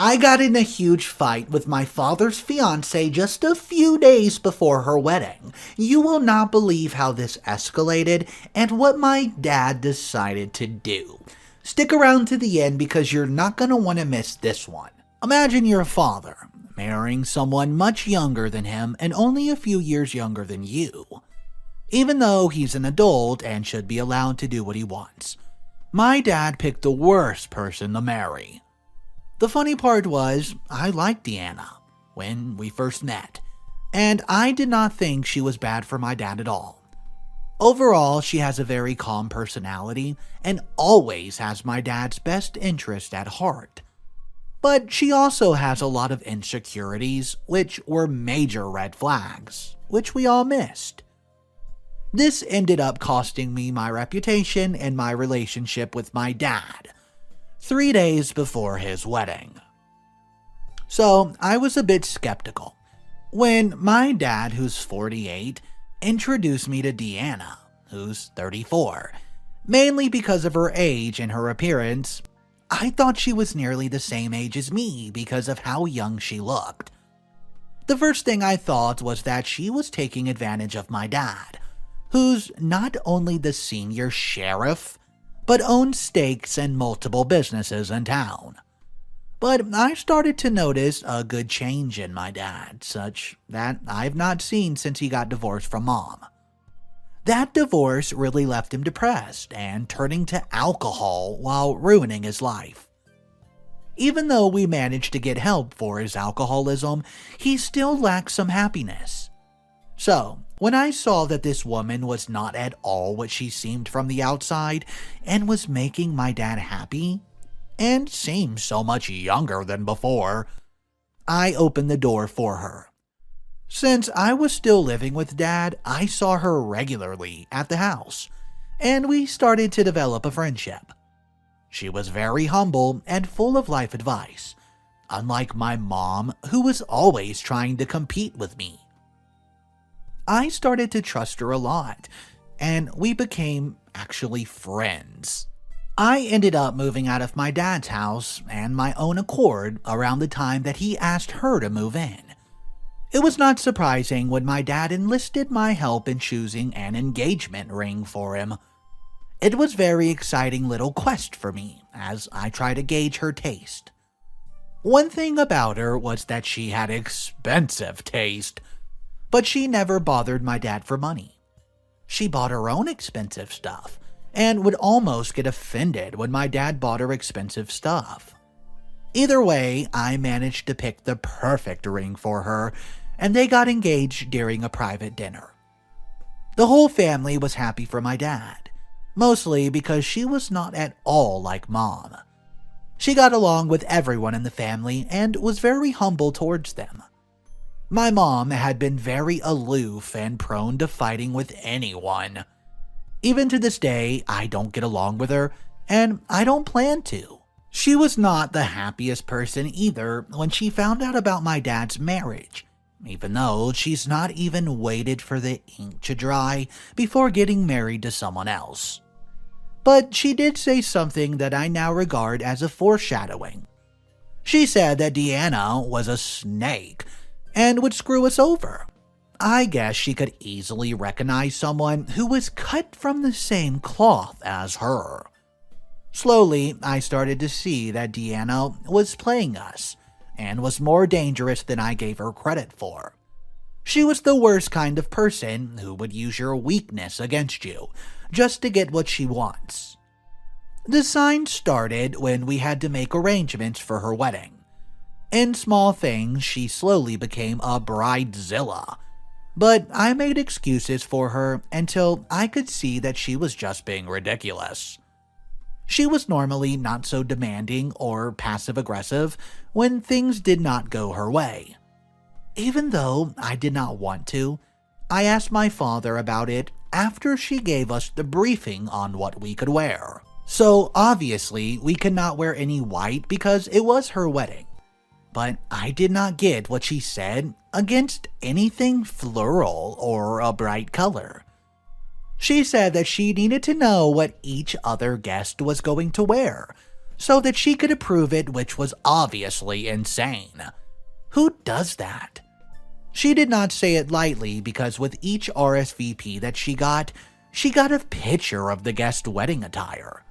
I got in a huge fight with my father's fiancée just a few days before her wedding. You will not believe how this escalated and what my dad decided to do. Stick around to the end because you're not going to want to miss this one. Imagine your father marrying someone much younger than him and only a few years younger than you. Even though he's an adult and should be allowed to do what he wants, my dad picked the worst person to marry. The funny part was, I liked Diana when we first met, and I did not think she was bad for my dad at all. Overall, she has a very calm personality and always has my dad's best interest at heart. But she also has a lot of insecurities, which were major red flags, which we all missed. This ended up costing me my reputation and my relationship with my dad 3 days before his wedding. So I was a bit skeptical when my dad, who's 48, introduced me to Diana, who's 34. Mainly because of her age and her appearance, I thought she was nearly the same age as me because of how young she looked. The first thing I thought was that she was taking advantage of my dad, who's not only the senior sheriff, but owns stakes in multiple businesses in town. But I started to notice a good change in my dad, such that I've not seen since he got divorced from Mom. That divorce really left him depressed and turning to alcohol while ruining his life. Even though we managed to get help for his alcoholism, he still lacked some happiness. So, when I saw that this woman was not at all what she seemed from the outside and was making my dad happy, and seemed so much younger than before, I opened the door for her. Since I was still living with Dad, I saw her regularly at the house, and we started to develop a friendship. She was very humble and full of life advice, unlike my mom, who was always trying to compete with me. I started to trust her a lot, and we became actually friends. I ended up moving out of my dad's house and my own accord around the time that he asked her to move in. It was not surprising when my dad enlisted my help in choosing an engagement ring for him. It was a very exciting little quest for me as I tried to gauge her taste. One thing about her was that she had expensive taste, but she never bothered my dad for money. She bought her own expensive stuff and would almost get offended when my dad bought her expensive stuff. Either way, I managed to pick the perfect ring for her, and they got engaged during a private dinner. The whole family was happy for my dad, mostly because she was not at all like Mom. She got along with everyone in the family and was very humble towards them. My mom had been very aloof and prone to fighting with anyone. Even to this day, I don't get along with her, and I don't plan to. She was not the happiest person either when she found out about my dad's marriage, even though she's not even waited for the ink to dry before getting married to someone else. But she did say something that I now regard as a foreshadowing. She said that Diana was a snake and would screw us over. I guess she could easily recognize someone who was cut from the same cloth as her. Slowly, I started to see that Diana was playing us and was more dangerous than I gave her credit for. She was the worst kind of person who would use your weakness against you just to get what she wants. The signs started when we had to make arrangements for her wedding. In small things, she slowly became a bridezilla, but I made excuses for her until I could see that she was just being ridiculous. She was normally not so demanding or passive-aggressive when things did not go her way. Even though I did not want to, I asked my father about it after she gave us the briefing on what we could wear. So obviously, we could not wear any white because it was her wedding. But I did not get what she said against anything floral or a bright color. She said that she needed to know what each other guest was going to wear, so that she could approve it, which was obviously insane. Who does that? She did not say it lightly because with each RSVP that she got a picture of the guest wedding attire.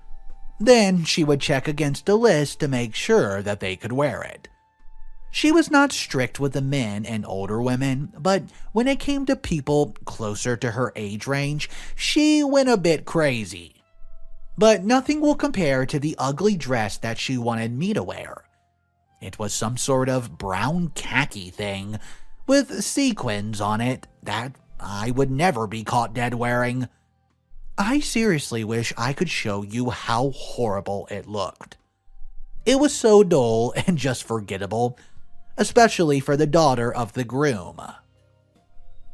Then she would check against a list to make sure that they could wear it. She was not strict with the men and older women, but when it came to people closer to her age range, she went a bit crazy. But nothing will compare to the ugly dress that she wanted me to wear. It was some sort of brown khaki thing with sequins on it that I would never be caught dead wearing. I seriously wish I could show you how horrible it looked. It was so dull and just forgettable, especially for the daughter of the groom.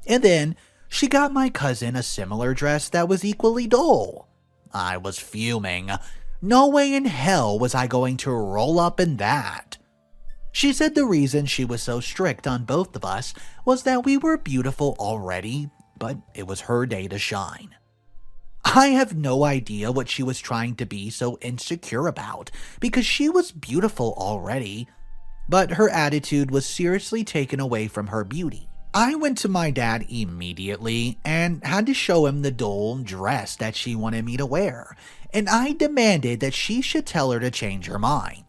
And then she got my cousin a similar dress that was equally dull. I was fuming. No way in hell was I going to roll up in that. She said the reason she was so strict on both of us was that we were beautiful already, but it was her day to shine. I have no idea what she was trying to be so insecure about, because she was beautiful already, but her attitude was seriously taken away from her beauty. I went to my dad immediately and had to show him the dull dress that she wanted me to wear, and I demanded that she should tell her to change her mind.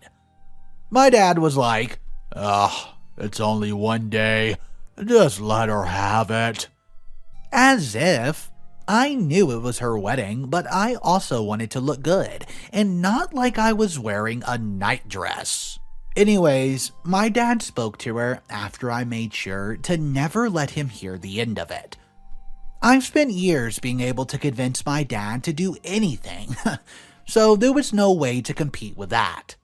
My dad was like, "Ugh, it's only one day. Just let her have it." As if. I knew it was her wedding, but I also wanted to look good, and not like I was wearing a nightdress. Anyways, my dad spoke to her after I made sure to never let him hear the end of it. I've spent years being able to convince my dad to do anything, so there was no way to compete with that.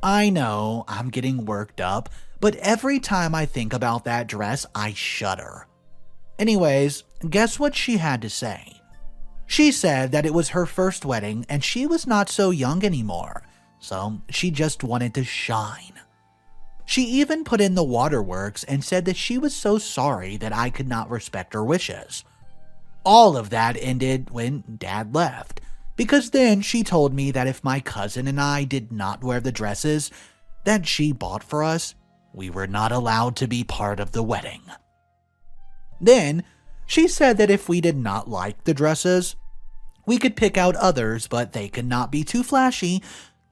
I know I'm getting worked up, but every time I think about that dress, I shudder. Anyways, guess what she had to say? She said that it was her first wedding and she was not so young anymore, so she just wanted to shine. She even put in the waterworks and said that she was so sorry that I could not respect her wishes. All of that ended when Dad left, because then she told me that if my cousin and I did not wear the dresses that she bought for us, we were not allowed to be part of the wedding. Then, she said that if we did not like the dresses, we could pick out others, but they could not be too flashy,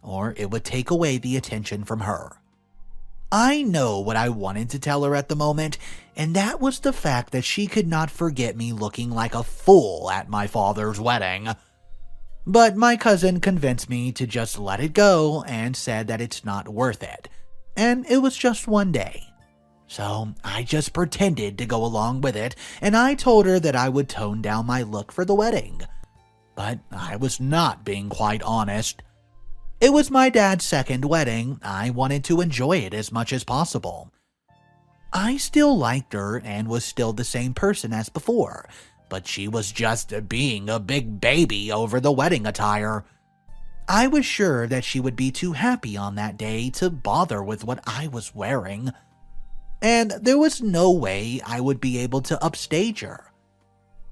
or it would take away the attention from her. I know what I wanted to tell her at the moment, and that was the fact that she could not forget me looking like a fool at my father's wedding. But my cousin convinced me to just let it go and said that it's not worth it, and it was just one day. So I just pretended to go along with it, and I told her that I would tone down my look for the wedding. But I was not being quite honest. It was my dad's second wedding. I wanted to enjoy it as much as possible. I still liked her and was still the same person as before, but she was just being a big baby over the wedding attire. I was sure that she would be too happy on that day to bother with what I was wearing. And there was no way I would be able to upstage her.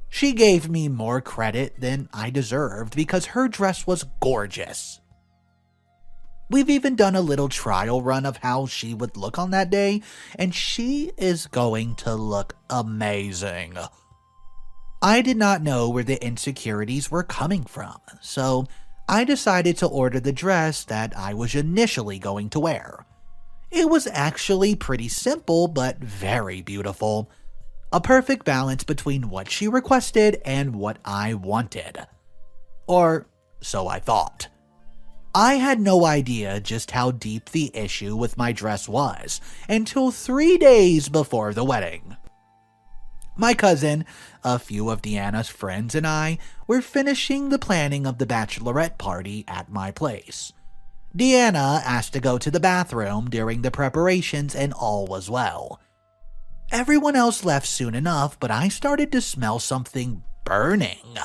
She gave me more credit than I deserved because her dress was gorgeous. We've even done a little trial run of how she would look on that day, and she is going to look amazing. I did not know where the insecurities were coming from, so I decided to order the dress that I was initially going to wear. It was actually pretty simple, but very beautiful. A perfect balance between what she requested and what I wanted. Or so I thought. I had no idea just how deep the issue with my dress was until 3 days before the wedding. My cousin, a few of Diana's friends, and I were finishing the planning of the bachelorette party at my place. Diana asked to go to the bathroom during the preparations and all was well. Everyone else left soon enough, but I started to smell something burning.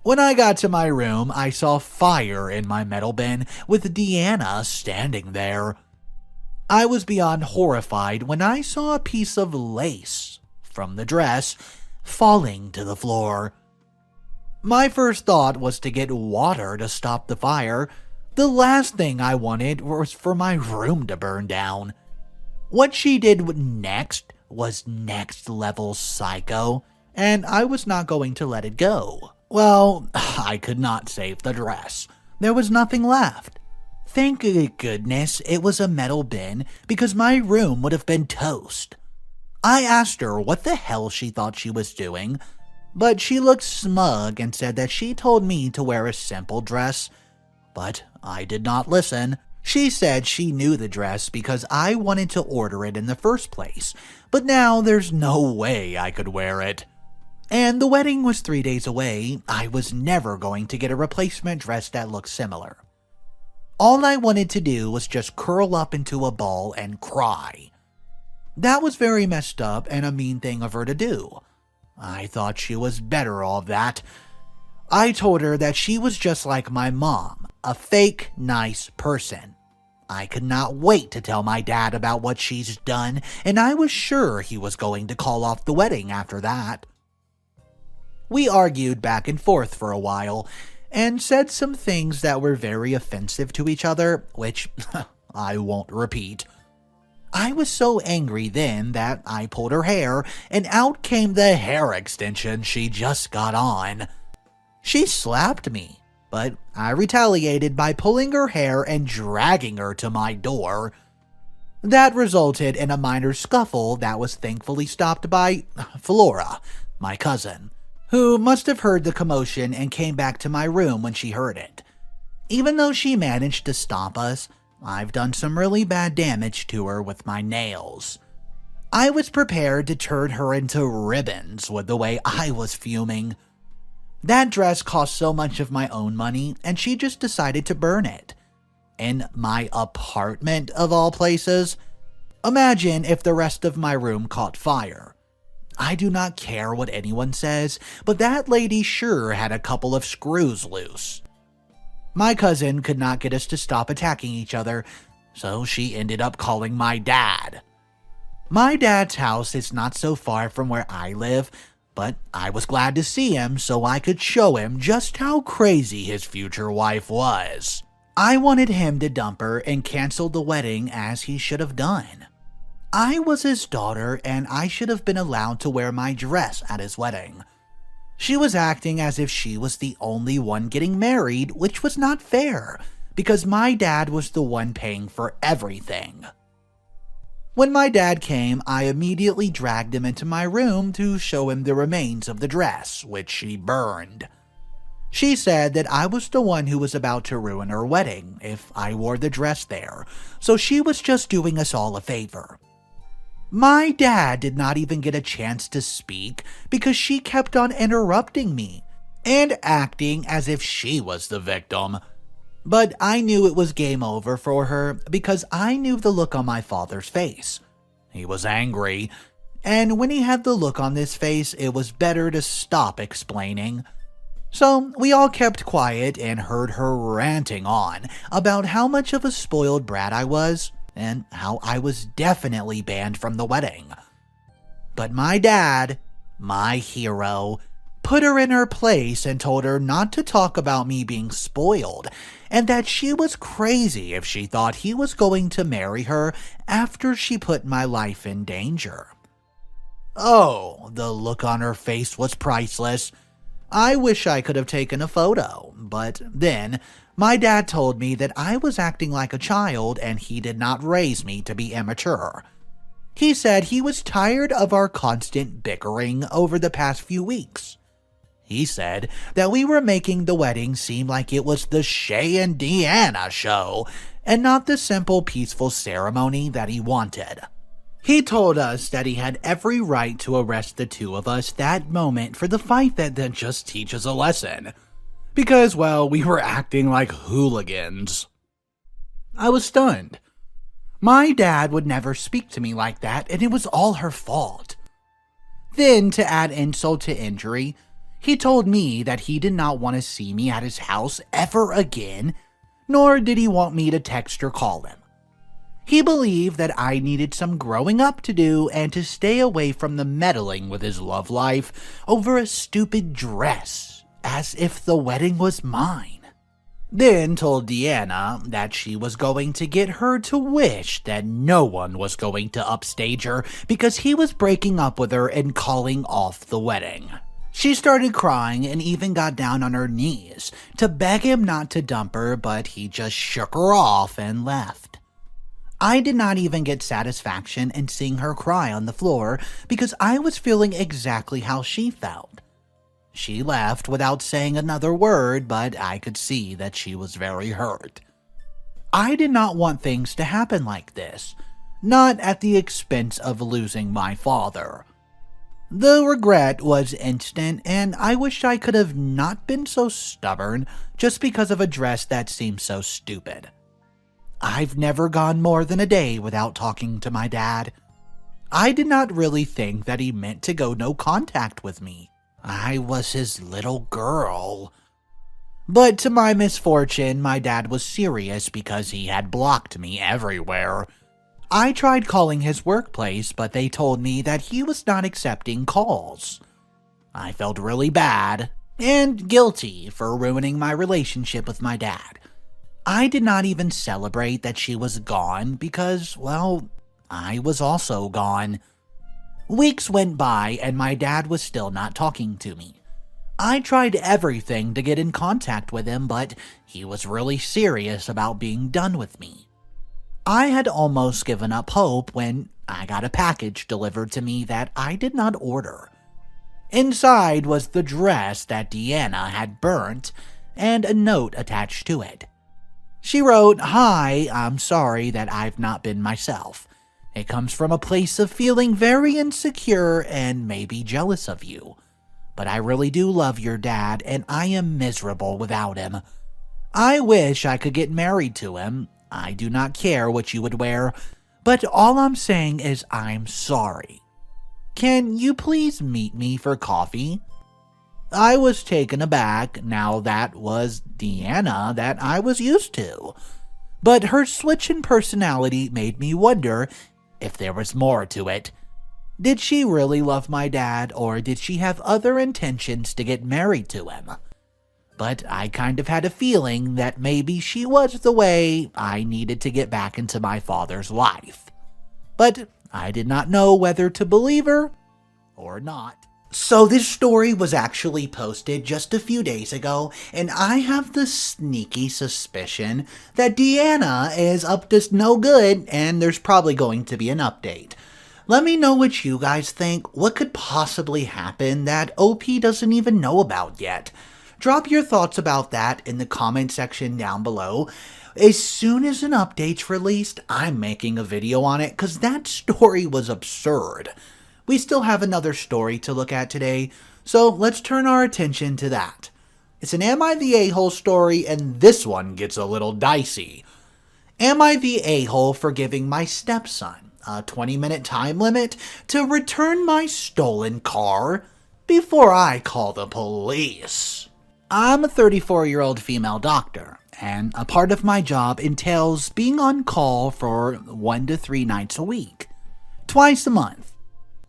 When I got to my room, I saw fire in my metal bin with Diana standing there. I was beyond horrified when I saw a piece of lace from the dress falling to the floor. My first thought was to get water to stop the fire, The last thing I wanted was for my room to burn down. What she did next was next level psycho, and I was not going to let it go. Well, I could not save the dress. There was nothing left. Thank goodness it was a metal bin, because my room would have been toast. I asked her what the hell she thought she was doing, but she looked smug and said that she told me to wear a simple dress, but I did not listen. She said she knew the dress because I wanted to order it in the first place, but now there's no way I could wear it. And the wedding was 3 days away. I was never going to get a replacement dress that looked similar. All I wanted to do was just curl up into a ball and cry. That was very messed up and a mean thing of her to do. I thought she was better all of that. I told her that she was just like my mom, a fake, nice person. I could not wait to tell my dad about what she's done, and I was sure he was going to call off the wedding after that. We argued back and forth for a while, and said some things that were very offensive to each other, which I won't repeat. I was so angry then that I pulled her hair, and out came the hair extension she just got on. She slapped me, but I retaliated by pulling her hair and dragging her to my door. That resulted in a minor scuffle that was thankfully stopped by Flora, my cousin, who must have heard the commotion and came back to my room when she heard it. Even though she managed to stop us, I've done some really bad damage to her with my nails. I was prepared to turn her into ribbons with the way I was fuming. That dress cost so much of my own money, and she just decided to burn it. In my apartment, of all places. Imagine if the rest of my room caught fire. I do not care what anyone says, but that lady sure had a couple of screws loose. My cousin could not get us to stop attacking each other, so she ended up calling my dad. My dad's house is not so far from where I live, but I was glad to see him so I could show him just how crazy his future wife was. I wanted him to dump her and cancel the wedding as he should have done. I was his daughter and I should have been allowed to wear my dress at his wedding. She was acting as if she was the only one getting married, which was not fair, because my dad was the one paying for everything. When my dad came, I immediately dragged him into my room to show him the remains of the dress, which she burned. She said that I was the one who was about to ruin her wedding if I wore the dress there, so she was just doing us all a favor. My dad did not even get a chance to speak because she kept on interrupting me and acting as if she was the victim. But I knew it was game over for her because I knew the look on my father's face. He was angry, and when he had the look on his face, it was better to stop explaining. So we all kept quiet and heard her ranting on about how much of a spoiled brat I was and how I was definitely banned from the wedding. But my dad, my hero, put her in her place and told her not to talk about me being spoiled, and that she was crazy if she thought he was going to marry her after she put my life in danger. Oh, the look on her face was priceless. I wish I could have taken a photo, but then my dad told me that I was acting like a child and he did not raise me to be immature. He said he was tired of our constant bickering over the past few weeks. He said that we were making the wedding seem like it was the Shay and Diana show and not the simple peaceful ceremony that he wanted. He told us that he had every right to arrest the two of us that moment for the fight that just teaches a lesson. Because, well, we were acting like hooligans. I was stunned. My dad would never speak to me like that, and it was all her fault. Then, to add insult to injury, he told me that he did not want to see me at his house ever again, nor did he want me to text or call him. He believed that I needed some growing up to do and to stay away from the meddling with his love life over a stupid dress, as if the wedding was mine. then told Diana that she was going to get her to wish that no one was going to upstage her because he was breaking up with her and calling off the wedding. She started crying and even got down on her knees to beg him not to dump her, but he just shook her off and left. I did not even get satisfaction in seeing her cry on the floor because I was feeling exactly how she felt. She left without saying another word, but I could see that she was very hurt. I did not want things to happen like this, not at the expense of losing my father. The regret was instant, and I wished I could have not been so stubborn just because of a dress that seemed so stupid. I've never gone more than a day without talking to my dad. I did not really think that he meant to go no contact with me. I was his little girl. But to my misfortune, my dad was serious because he had blocked me everywhere. I tried calling his workplace, but they told me that he was not accepting calls. I felt really bad and guilty for ruining my relationship with my dad. I did not even celebrate that she was gone because, well, I was also gone. Weeks went by and my dad was still not talking to me. I tried everything to get in contact with him, but he was really serious about being done with me. I had almost given up hope when I got a package delivered to me that I did not order. Inside was the dress that Diana had burnt and a note attached to it. She wrote, "Hi, I'm sorry that I've not been myself. It comes from a place of feeling very insecure and maybe jealous of you. But I really do love your dad and I am miserable without him. I wish I could get married to him. I do not care what you would wear, but all I'm saying is I'm sorry. Can you please meet me for coffee?" I was taken aback. Now that was Diana that I was used to. But her switch in personality made me wonder if there was more to it. Did she really love my dad, or did she have other intentions to get married to him? But I kind of had a feeling that maybe she was the way I needed to get back into my father's life. But I did not know whether to believe her or not. So this story was actually posted just a few days ago, and I have the sneaky suspicion that Diana is up to no good and there's probably going to be an update. Let me know what you guys think. What could possibly happen that OP doesn't even know about yet? Drop your thoughts about that in the comment section down below. As soon as an update's released, I'm making a video on it because that story was absurd. We still have another story to look at today, so let's turn our attention to that. It's an Am I the A-hole story, and this one gets a little dicey. Am I the a-hole for giving my stepson a 20-minute time limit to return my stolen car before I call the police? I'm a 34-year-old female doctor, and a part of my job entails being on call for 1 to 3 nights a week, twice a month.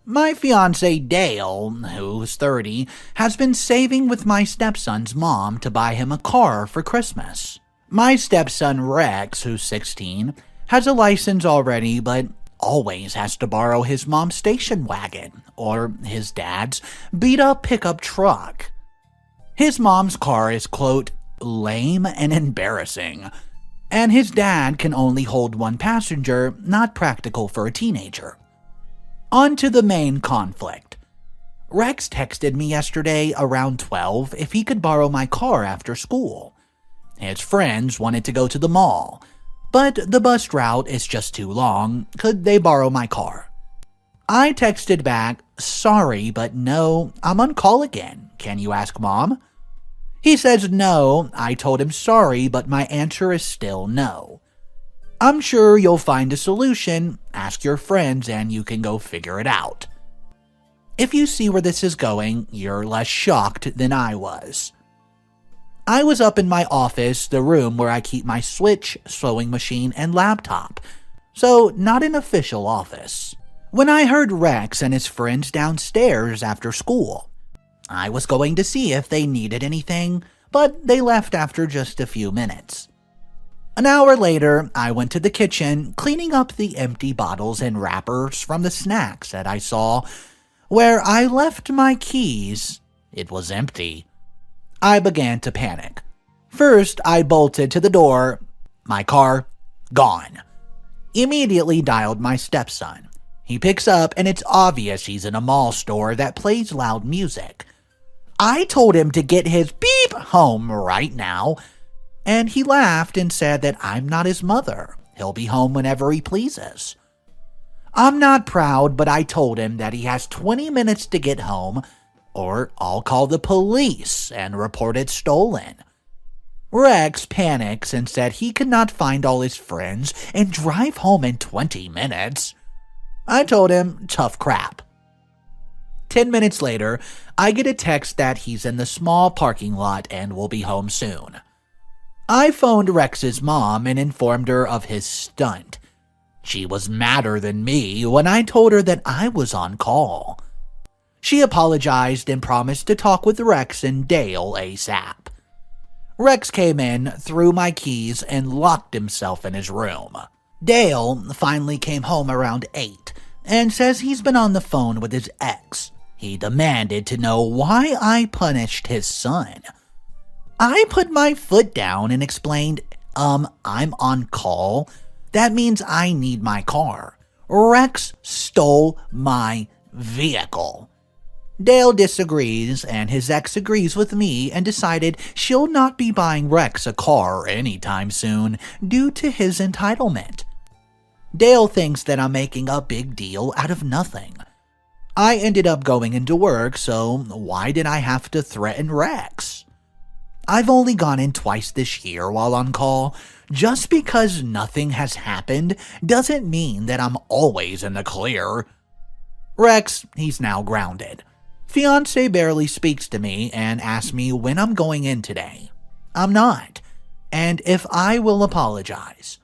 My fiancé Dale, who's 30, has been saving with my stepson's mom to buy him a car for Christmas. My stepson Rex, who's 16, has a license already but always has to borrow his mom's station wagon or his dad's beat-up pickup truck. His mom's car is, quote, lame and embarrassing, and his dad can only hold one passenger, not practical for a teenager. On to the main conflict. Rex texted me yesterday around 12 if he could borrow my car after school. His friends wanted to go to the mall, but the bus route is just too long. Could they borrow my car? I texted back, "Sorry, but no, I'm on call again. Can you ask Mom?" He says no. I told him sorry, but my answer is still no. I'm sure you'll find a solution. Ask your friends and you can go figure it out. If you see where this is going, you're less shocked than I was. I was up in my office, the room where I keep my switch, sewing machine, and laptop, so not an official office, when I heard Rex and his friends downstairs after school. I was going to see if they needed anything, but they left after just a few minutes. An hour later, I went to the kitchen, cleaning up the empty bottles and wrappers from the snacks that I saw. Where I left my keys, it was empty. I began to panic. First, I bolted to the door. My car, gone. Immediately dialed my stepson. He picks up, and it's obvious he's in a mall store that plays loud music. I told him to get his beep home right now, and he laughed and said that I'm not his mother. He'll be home whenever he pleases. I'm not proud, but I told him that he has 20 minutes to get home, or I'll call the police and report it stolen. Rex panics and said he could not find all his friends and drive home in 20 minutes. I told him, tough crap. 10 minutes later, I get a text that he's in the small parking lot and will be home soon. I phoned Rex's mom and informed her of his stunt. She was madder than me when I told her that I was on call. She apologized and promised to talk with Rex and Dale ASAP. Rex came in, threw my keys, and locked himself in his room. Dale finally came home around 8 and says he's been on the phone with his ex. He demanded to know why I punished his son. I put my foot down and explained, I'm on call. That means I need my car. Rex stole my vehicle. Dale disagrees, and his ex agrees with me and decided she'll not be buying Rex a car anytime soon due to his entitlement. Dale thinks that I'm making a big deal out of nothing. I ended up going into work, so why did I have to threaten Rex? I've only gone in twice this year while on call. Just because nothing has happened doesn't mean that I'm always in the clear. Rex, he's now grounded. Fiancée barely speaks to me and asks me when I'm going in today. I'm not, and if I will apologize.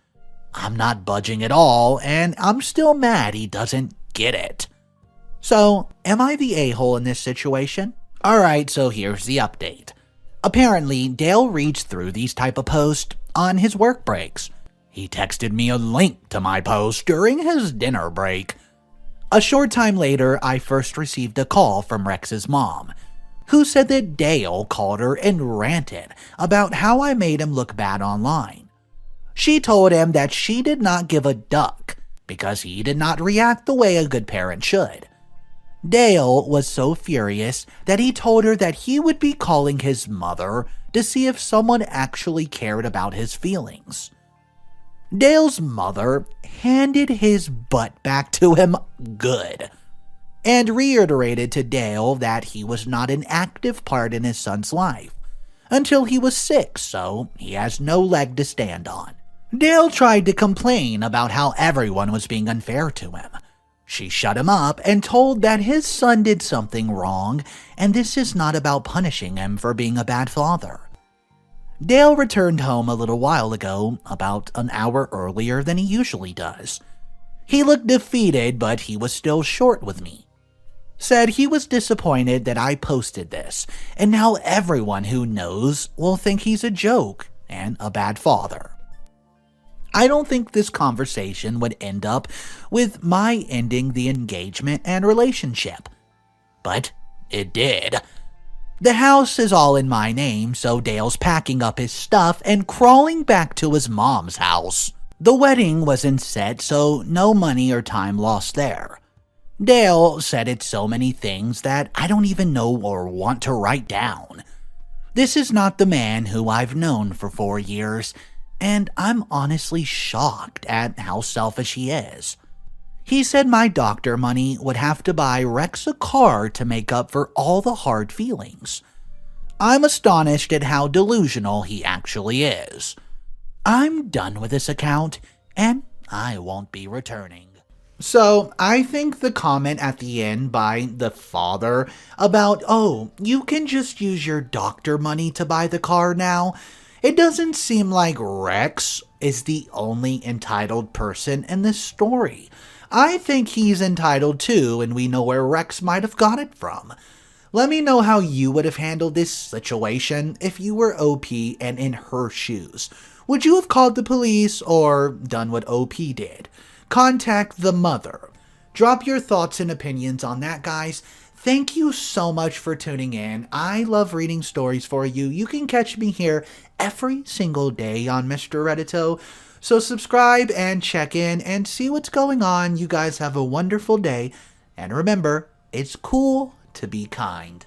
I'm not budging at all, and I'm still mad he doesn't get it. So, am I the a-hole in this situation? Alright, so here's the update. Apparently, Dale reads through these type of posts on his work breaks. He texted me a link to my post during his dinner break. A short time later, I first received a call from Rex's mom, who said that Dale called her and ranted about how I made him look bad online. She told him that she did not give a duck because he did not react the way a good parent should. Dale was so furious that he told her that he would be calling his mother to see if someone actually cared about his feelings. Dale's mother handed his butt back to him good, and reiterated to Dale that he was not an active part in his son's life until he was 6, so he has no leg to stand on. Dale tried to complain about how everyone was being unfair to him. She shut him up and told that his son did something wrong, and this is not about punishing him for being a bad father. Dale returned home a little while ago, about an hour earlier than he usually does. He looked defeated, but he was still short with me. Said he was disappointed that I posted this, and now everyone who knows will think he's a joke and a bad father. I don't think this conversation would end up with my ending the engagement and relationship. But it did. The house is all in my name, so Dale's packing up his stuff and crawling back to his mom's house. The wedding wasn't set, so no money or time lost there. Dale said it's so many things that I don't even know or want to write down. This is not the man who I've known for 4 years, and I'm honestly shocked at how selfish he is. He said my doctor money would have to buy Rex a car to make up for all the hard feelings. I'm astonished at how delusional he actually is. I'm done with this account, and I won't be returning. So, I think the comment at the end by the father about, oh, you can just use your doctor money to buy the car now, it doesn't seem like Rex is the only entitled person in this story. I think he's entitled too, and we know where Rex might have got it from. Let me know how you would have handled this situation if you were OP and in her shoes. Would you have called the police or done what OP did? Contact the mother. Drop your thoughts and opinions on that, guys. Thank you so much for tuning in. I love reading stories for you. You can catch me here every single day on Mr. Reddito. So subscribe and check in and see what's going on. You guys have a wonderful day. And remember, it's cool to be kind.